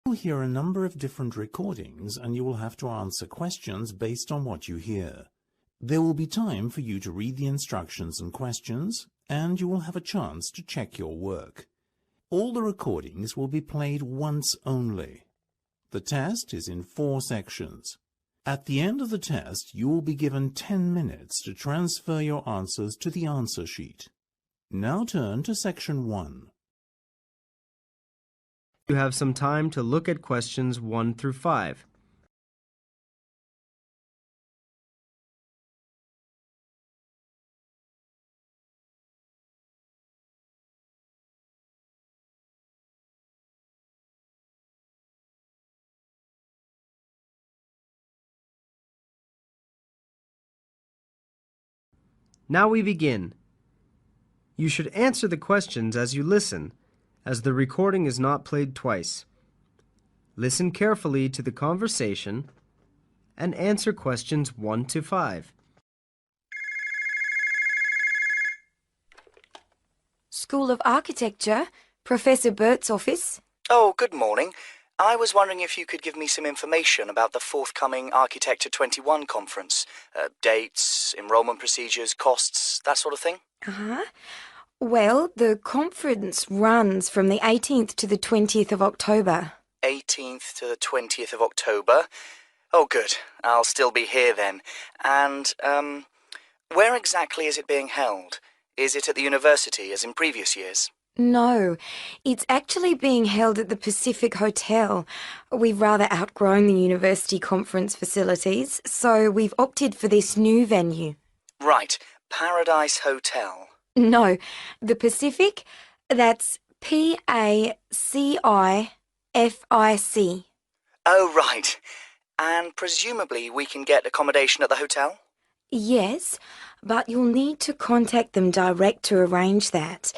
You'll hear a number of different recordings and you will have to answer questions based on what you hear. There will be time for you to read the instructions and questions, and you will have a chance to check your work. All the recordings will be played once only. The test is in 4 sections. At the end of the test, you will be given 10 minutes to transfer your answers to the answer sheet. Now turn to section 1. You have some time to look at questions 1 through 5. Now we begin. You should answer the questions as you listen, as the recording is not played twice. Listen carefully to the conversation and answer questions 1 to 5. School of Architecture, Professor Burt's office. Oh, good morning. I was wondering if you could give me some information about the forthcoming Architecture 21 conference. Dates, enrollment procedures, costs, that sort of thing. Well, the conference runs from the 18th to the 20th of October. 18th to the 20th of October. Oh, good. I'll still be here then. And, where exactly is it being held? Is it at the university, as in previous years? No, it's actually being held at the Pacific Hotel. We've rather outgrown the university conference facilities, so we've opted for this new venue. Right, Paradise Hotel. No, the Pacific, that's Pacific. Oh, right. And presumably we can get accommodation at the hotel? Yes, but you'll need to contact them direct to arrange that.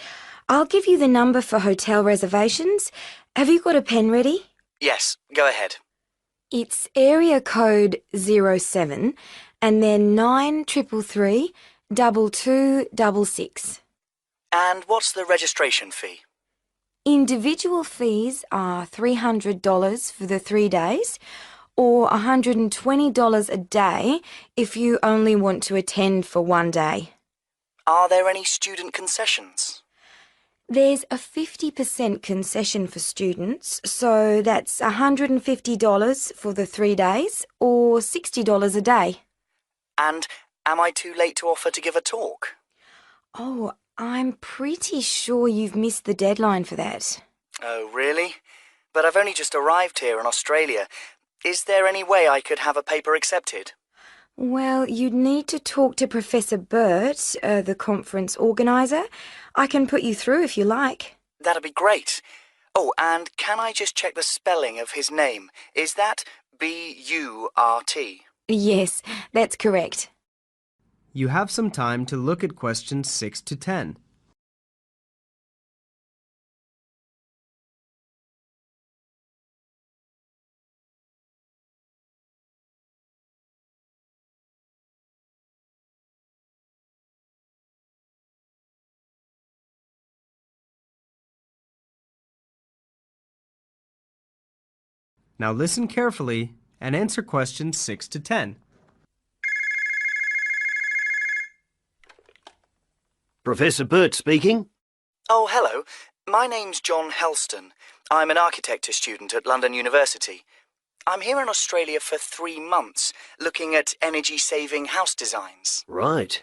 I'll give you the number for hotel reservations. Have you got a pen ready? Yes, go ahead. It's area code 07 and then 9333 2266. And what's the registration fee? Individual fees are $300 for the 3 days or $120 a day if you only want to attend for 1 day. Are there any student concessions? There's a 50% concession for students, so that's $150 for the 3 days or $60 a day. And am I too late to offer to give a talk? Oh, I'm pretty sure you've missed the deadline for that. Oh, really? But I've only just arrived here in Australia. Is there any way I could have a paper accepted? Well, you'd need to talk to Professor Burt, the conference organiser. I can put you through if you like. That'd be great. Oh, and can I just check the spelling of his name? Is that B-U-R-T? Yes, that's correct. You have some time to look at questions 6 to 10. Now listen carefully and answer questions 6 to 10. Professor Burt speaking. Oh, hello. My name's John Helston. I'm an architecture student at London University. I'm here in Australia for 3 months, looking at energy-saving house designs. Right.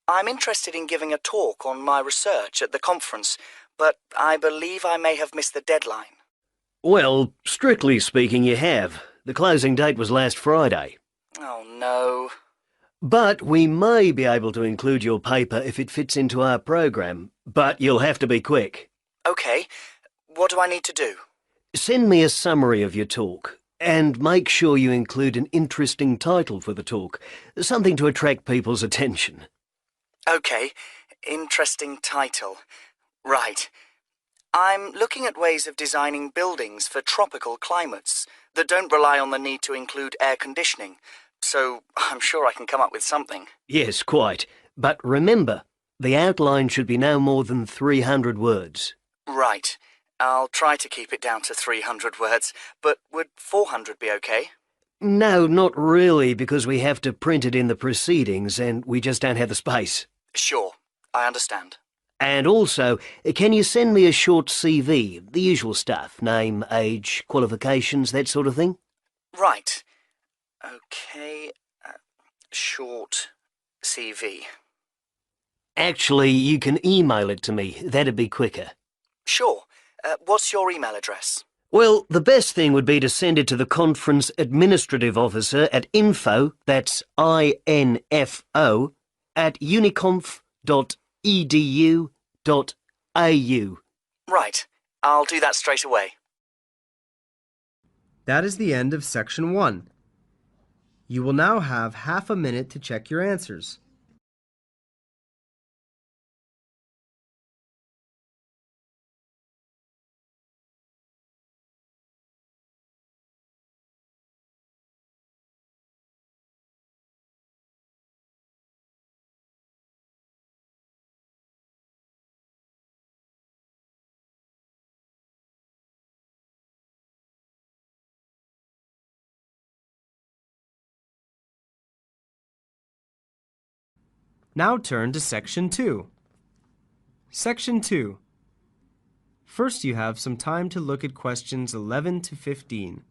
I'm interested in giving a talk on my research at the conference, but I believe I may have missed the deadline. Well, strictly speaking, you have. The closing date was last Friday. Oh, no. But we may be able to include your paper if it fits into our program, but you'll have to be quick. OK. What do I need to do? Send me a summary of your talk, and make sure you include an interesting title for the talk, something to attract people's attention. OK. Interesting title. Right. I'm looking at ways of designing buildings for tropical climates that don't rely on the need to include air conditioning, so I'm sure I can come up with something. Yes, quite. But remember, the outline should be no more than 300 words. Right. I'll try to keep it down to 300 words, but would 400 be okay? No, not really, because we have to print it in the proceedings and we just don't have the space. Sure, I understand. And also, can you send me a short CV, the usual stuff, name, age, qualifications, that sort of thing? Right. Okay. Short CV. Actually, you can email it to me. That'd be quicker. Sure. What's your email address? Well, the best thing would be to send it to the conference administrative officer at info, that's INFO, at uniconf.edu.au. Right. I'll do that straight away. That is the end of Section 1. You will now have half a minute to check your answers. Now turn to Section 2. Section 2. First, you have some time to look at questions 11 to 15.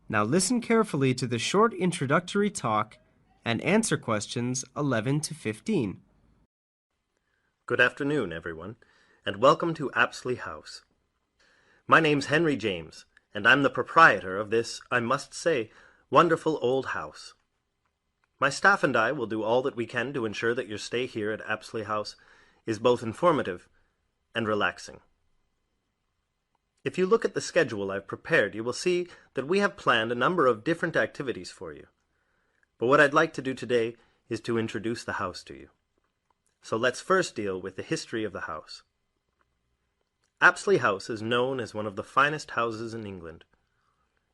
Now listen carefully to the short introductory talk and answer questions 11 to 15. Good afternoon, everyone, and welcome to Apsley House. My name's Henry James, and I'm the proprietor of this, I must say, wonderful old house. My staff and I will do all that we can to ensure that your stay here at Apsley House is both informative and relaxing. If you look at the schedule I've prepared, you will see that we have planned a number of different activities for you. But what I'd like to do today is to introduce the house to you. So let's first deal with the history of the house. Apsley House is known as one of the finest houses in England.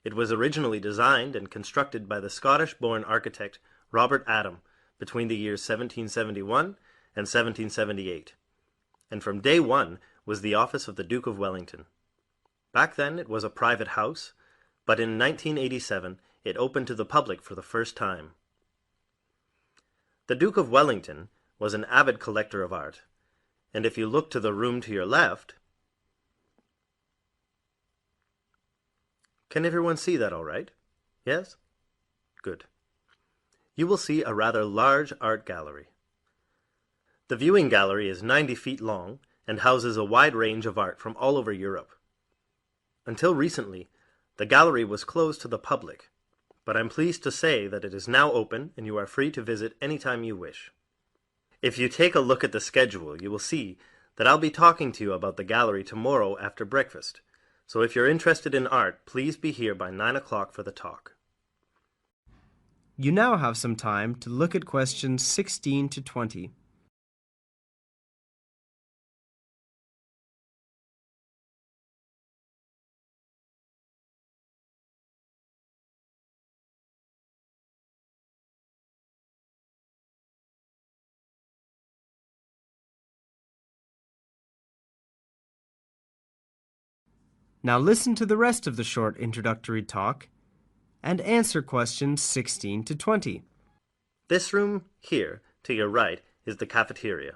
It was originally designed and constructed by the Scottish-born architect Robert Adam between the years 1771 and 1778, and from day one was the office of the Duke of Wellington. Back then it was a private house, but in 1987 it opened to the public for the first time. The Duke of Wellington was an avid collector of art, and if you look to the room to your left, can everyone see that all right? Yes? Good. You will see a rather large art gallery. The viewing gallery is 90 feet long and houses a wide range of art from all over Europe. Until recently, the gallery was closed to the public, but I'm pleased to say that it is now open and you are free to visit anytime you wish. If you take a look at the schedule, you will see that I'll be talking to you about the gallery tomorrow after breakfast. So if you're interested in art, please be here by 9 o'clock for the talk. You now have some time to look at questions 16 to 20. Now listen to the rest of the short introductory talk and answer questions 16 to 20. This room here, to your right, is the cafeteria.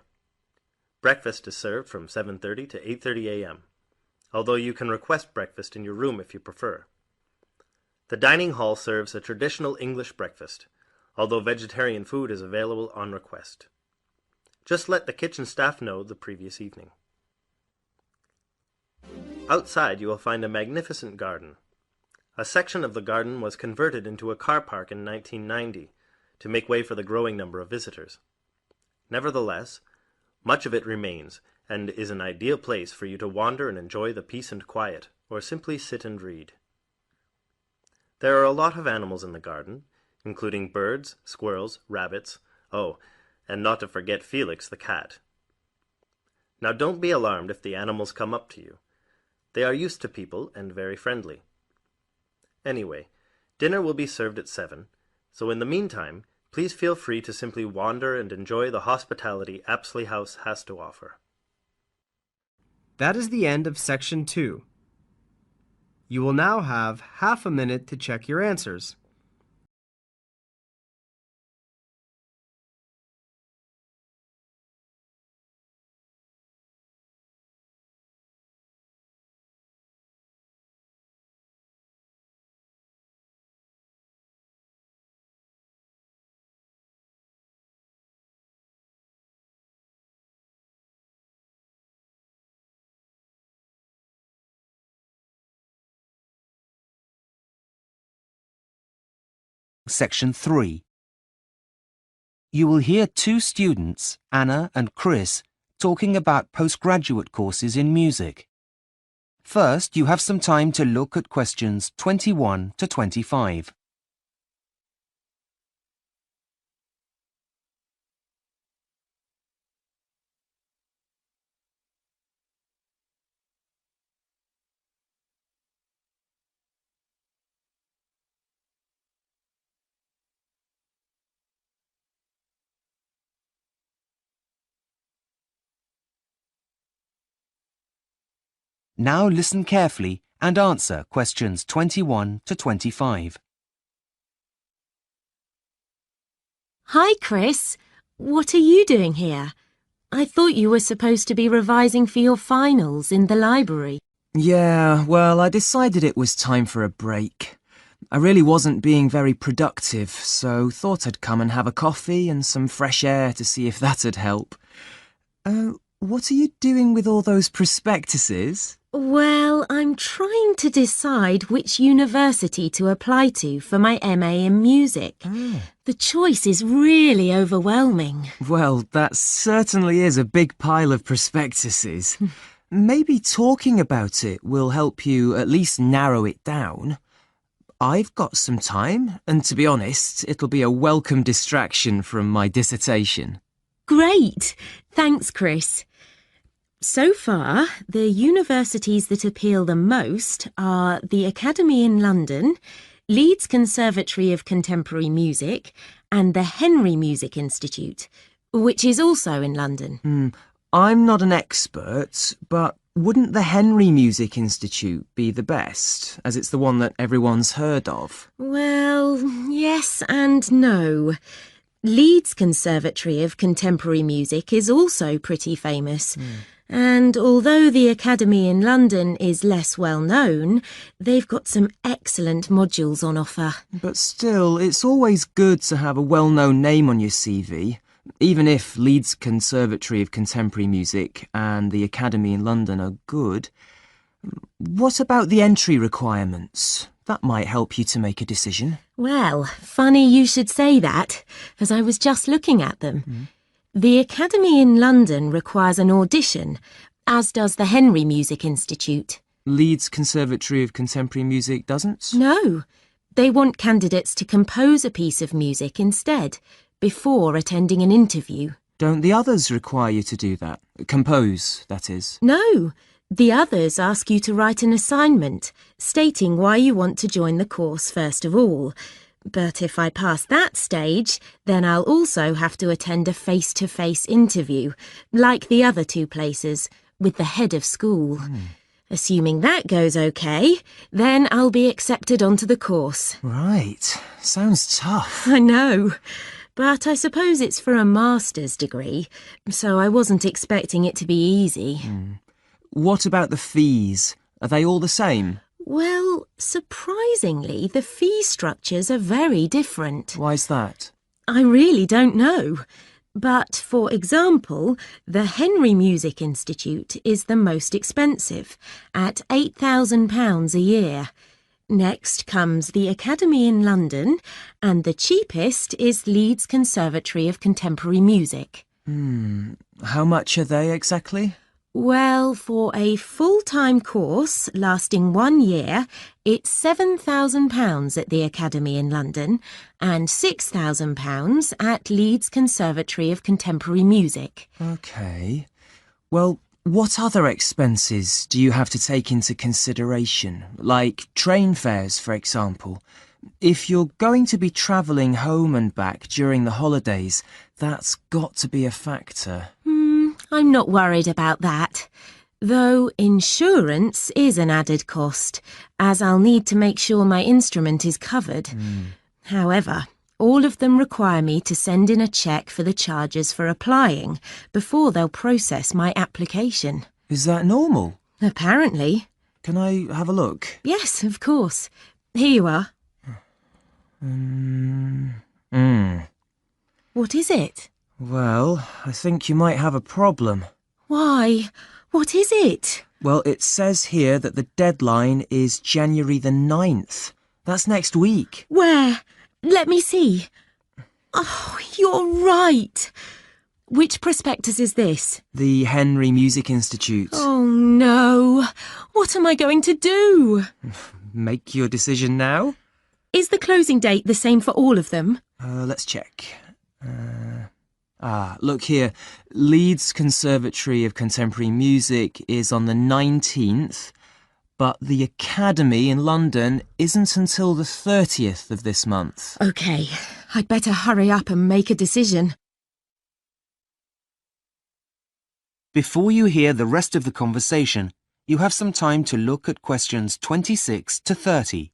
Breakfast is served from 7:30 to 8:30 a.m., although you can request breakfast in your room if you prefer. The dining hall serves a traditional English breakfast, although vegetarian food is available on request. Just let the kitchen staff know the previous evening. Outside you will find a magnificent garden. A section of the garden was converted into a car park in 1990 to make way for the growing number of visitors. Nevertheless, much of it remains and is an ideal place for you to wander and enjoy the peace and quiet, or simply sit and read. There are a lot of animals in the garden, including birds, squirrels, rabbits, and not to forget Felix the cat. Now don't be alarmed if the animals come up to you. They are used to people and very friendly. Anyway, dinner will be served at 7, so in the meantime, please feel free to simply wander and enjoy the hospitality Apsley House has to offer. That is the end of Section 2. You will now have half a minute to check your answers. Section 3. You will hear two students, Anna and Chris, talking about postgraduate courses in music. First, you have some time to look at questions 21 to 25. Now listen carefully and answer questions 21 to 25. Hi, Chris. What are you doing here? I thought you were supposed to be revising for your finals in the library. Yeah, well, I decided it was time for a break. I really wasn't being very productive, so thought I'd come and have a coffee and some fresh air to see if that'd help. What are you doing with all those prospectuses? Well, I'm trying to decide which university to apply to for my MA in music. The choice is really overwhelming. Well, that certainly is a big pile of prospectuses. Maybe talking about it will help you at least narrow it down. I've got some time, and to be honest, it'll be a welcome distraction from my dissertation. Great! Thanks, Chris. So far, the universities that appeal the most are the Academy in London, Leeds Conservatory of Contemporary Music, and the Henry Music Institute, which is also in London. I'm not an expert, but wouldn't the Henry Music Institute be the best, as it's the one that everyone's heard of? Well, yes and no. Leeds Conservatory of Contemporary Music is also pretty famous. And although the Academy in London is less well known, they've got some excellent modules on offer. But still, it's always good to have a well-known name on your CV, even if Leeds Conservatory of Contemporary Music and the Academy in London are good. What about the entry requirements? That might help you to make a decision. Well, funny you should say that, as I was just looking at them. The Academy in London requires an audition, as does the Henry Music Institute. Leeds Conservatory of Contemporary Music doesn't? No, they want candidates to compose a piece of music instead, before attending an interview. Don't the others require you to do that? Compose, that is. No, the others ask you to write an assignment, stating why you want to join the course first of all. But if I pass that stage, then I'll also have to attend a face-to-face interview, like the other two places, with the head of school. Assuming that goes okay, then I'll be accepted onto the course. Right. Sounds tough. I know, but I suppose it's for a master's degree, so I wasn't expecting it to be easy. What about the fees? Are they all the same? Well, surprisingly, the fee structures are very different. Why's that? I really don't know. But, for example, the Henry Music Institute is the most expensive, at £8,000 a year. Next comes the Academy in London, and the cheapest is Leeds Conservatory of Contemporary Music. How much are they exactly? Well, for a full-time course lasting 1 year, it's £7,000 at the Academy in London and £6,000 at Leeds Conservatory of Contemporary Music. OK. Well, what other expenses do you have to take into consideration? Like train fares, for example? If you're going to be travelling home and back during the holidays, that's got to be a factor. I'm not worried about that. Though insurance is an added cost, as I'll need to make sure my instrument is covered. However, all of them require me to send in a cheque for the charges for applying before they'll process my application. Is that normal? Apparently. Can I have a look? Yes, of course. Here you are. What is it? Well, I think you might have a problem. Why? What is it? Well, it says here that the deadline is January the 9th. That's next week. Where? Let me see. Oh, you're right. Which prospectus is this? The Henry Music Institute. Oh, no. What am I going to do? Make your decision now? Is the closing date the same for all of them? Let's check. Look here. Leeds Conservatory of Contemporary Music is on the 19th, but the Academy in London isn't until the 30th of this month. OK, I'd better hurry up and make a decision. Before you hear the rest of the conversation, you have some time to look at questions 26 to 30.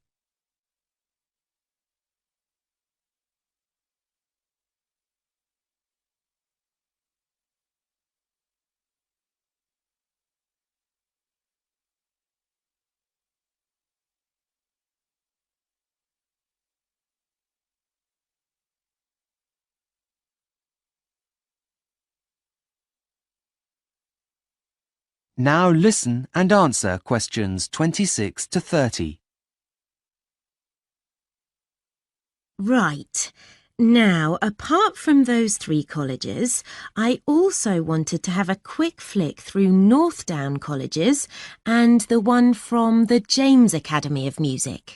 Now listen and answer questions 26 to 30. Right. Now, apart from those 3 colleges, I also wanted to have a quick flick through Northdown colleges and the one from the James Academy of Music.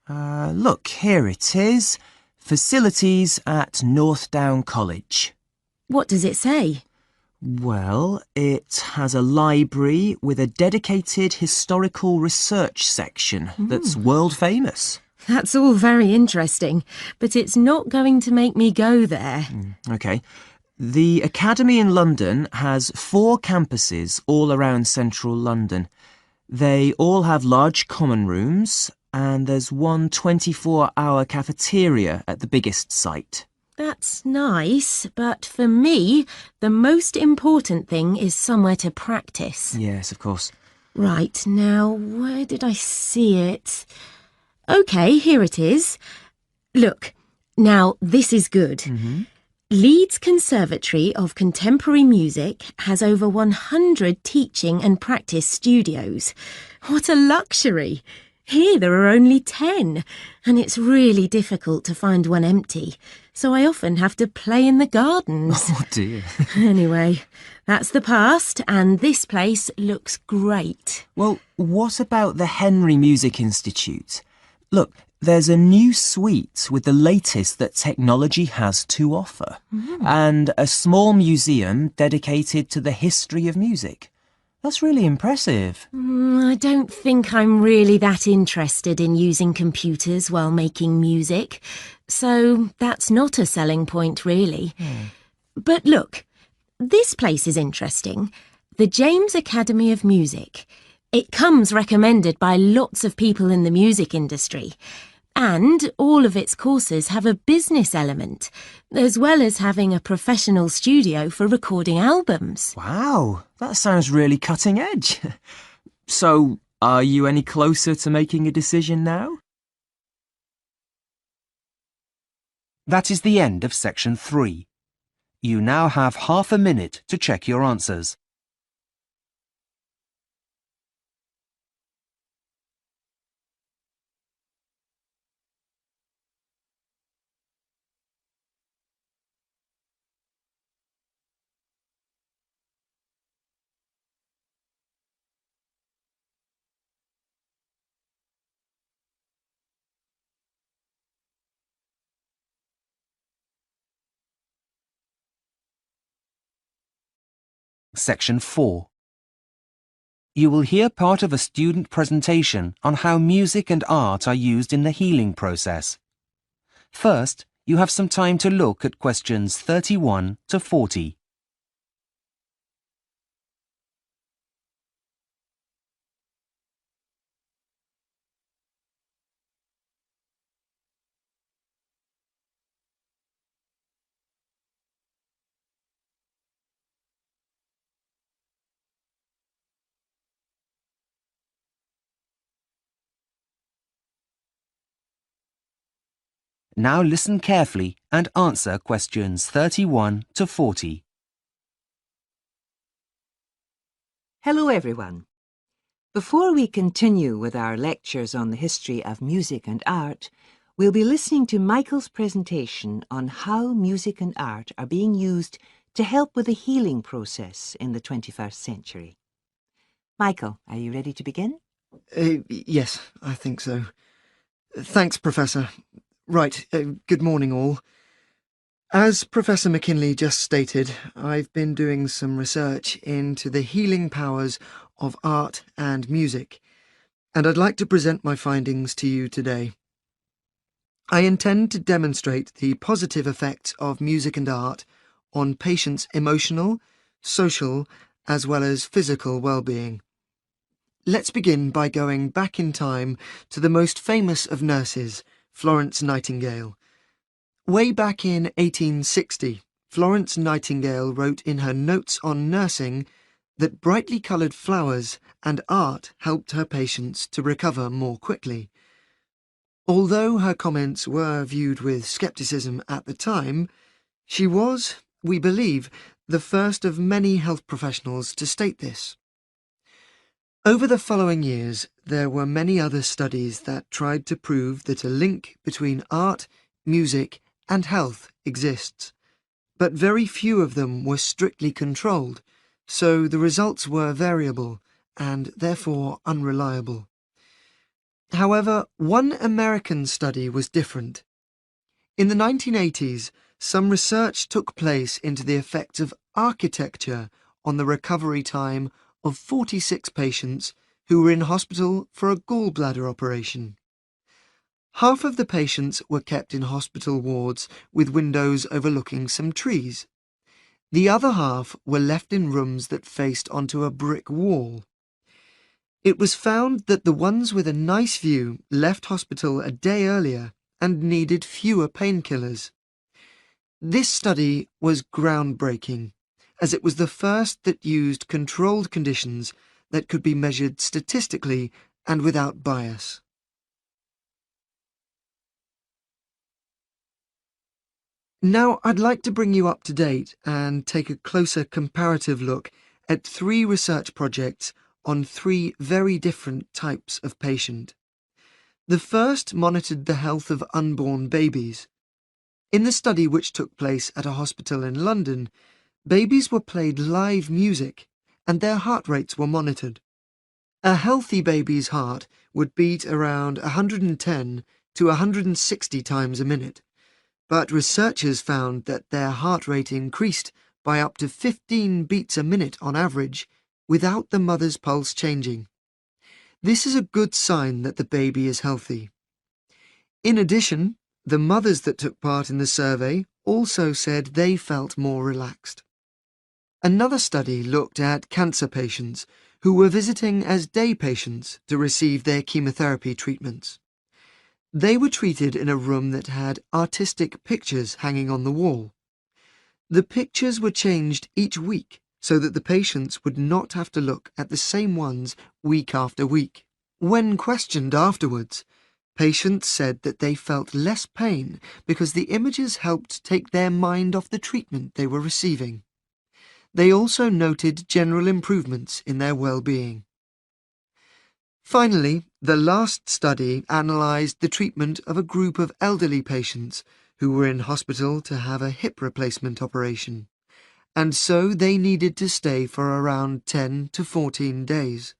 Look, here it is. Facilities at Northdown College. What does it say? Well, it has a library with a dedicated historical research section that's world famous. That's all very interesting, but it's not going to make me go there. OK. The Academy in London has 4 campuses all around central London. They all have large common rooms, and there's one 24-hour cafeteria at the biggest site. That's nice, but for me, the most important thing is somewhere to practice. Yes, of course. Right, now, where did I see it? OK, here it is. Look, now this is good. Leeds Conservatory of Contemporary Music has over 100 teaching and practice studios. What a luxury! Here there are only 10, and it's really difficult to find one empty, so I often have to play in the gardens. Oh dear. Anyway, that's the past, and this place looks great. Well, what about the Henry Music Institute? Look, there's a new suite with the latest that technology has to offer, and a small museum dedicated to the history of music. That's really impressive. I don't think I'm really that interested in using computers while making music, so that's not a selling point, really. But look, this place is interesting. The James Academy of Music. It comes recommended by lots of people in the music industry. And all of its courses have a business element, as well as having a professional studio for recording albums. Wow, that sounds really cutting edge. So, are you any closer to making a decision now? That is the end of section 3. You now have half a minute to check your answers. Section 4. You will hear part of a student presentation on how music and art are used in the healing process. First, you have some time to look at questions 31 to 40. Now listen carefully and answer questions 31 to 40. Hello everyone. Before we continue with our lectures on the history of music and art, we'll be listening to Michael's presentation on how music and art are being used to help with the healing process in the 21st century. Michael, are you ready to begin? Yes, I think so. Thanks, Professor. Right, good morning all. As Professor McKinley just stated, I've been doing some research into the healing powers of art and music, and I'd like to present my findings to you today. I intend to demonstrate the positive effects of music and art on patients' emotional, social, as well as physical well-being. Let's begin by going back in time to the most famous of nurses, Florence Nightingale. Way back in 1860, Florence Nightingale wrote in her Notes on Nursing that brightly coloured flowers and art helped her patients to recover more quickly. Although her comments were viewed with scepticism at the time, she was, we believe, the first of many health professionals to state this. Over the following years, there were many other studies that tried to prove that a link between art, music, and health exists, but very few of them were strictly controlled, so the results were variable and therefore unreliable. However, one American study was different. In the 1980s, some research took place into the effects of architecture on the recovery time of 46 patients who were in hospital for a gallbladder operation. Half of the patients were kept in hospital wards with windows overlooking some trees. The other half were left in rooms that faced onto a brick wall. It was found that the ones with a nice view left hospital a day earlier and needed fewer painkillers. This study was groundbreaking, as it was the first that used controlled conditions that could be measured statistically and without bias. Now, I'd like to bring you up to date and take a closer comparative look at 3 research projects on 3 very different types of patient. The first monitored the health of unborn babies. In the study, which took place at a hospital in London, babies were played live music and their heart rates were monitored. A healthy baby's heart would beat around 110 to 160 times a minute, but researchers found that their heart rate increased by up to 15 beats a minute on average without the mother's pulse changing. This is a good sign that the baby is healthy. In addition, the mothers that took part in the survey also said they felt more relaxed. Another study looked at cancer patients who were visiting as day patients to receive their chemotherapy treatments. They were treated in a room that had artistic pictures hanging on the wall. The pictures were changed each week so that the patients would not have to look at the same ones week after week. When questioned afterwards, patients said that they felt less pain because the images helped take their mind off the treatment they were receiving. They also noted general improvements in their well-being. Finally, the last study analysed the treatment of a group of elderly patients who were in hospital to have a hip replacement operation, and so they needed to stay for around 10 to 14 days.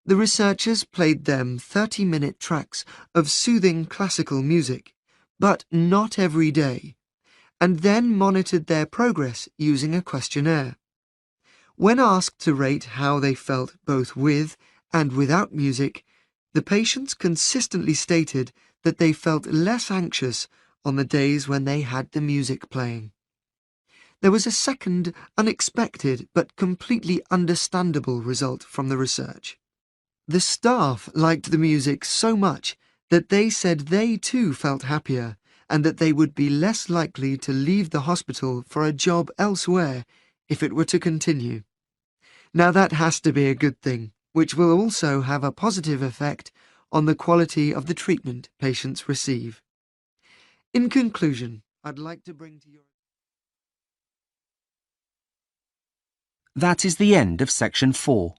The researchers played them 30-minute tracks of soothing classical music, but not every day, and then monitored their progress using a questionnaire. When asked to rate how they felt both with and without music, the patients consistently stated that they felt less anxious on the days when they had the music playing. There was a second, unexpected but completely understandable result from the research. The staff liked the music so much that they said they too felt happier and that they would be less likely to leave the hospital for a job elsewhere if it were to continue. Now that has to be a good thing, which will also have a positive effect on the quality of the treatment patients receive. In conclusion, I'd like to bring to your... That is the end of section 4.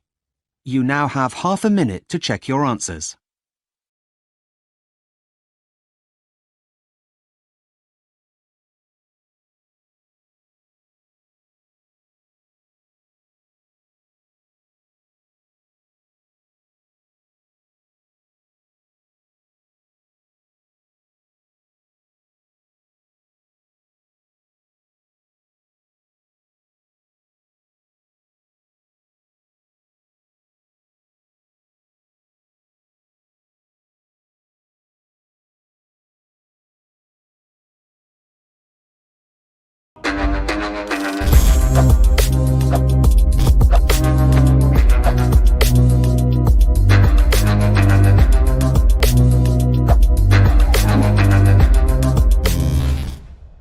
You now have half a minute to check your answers.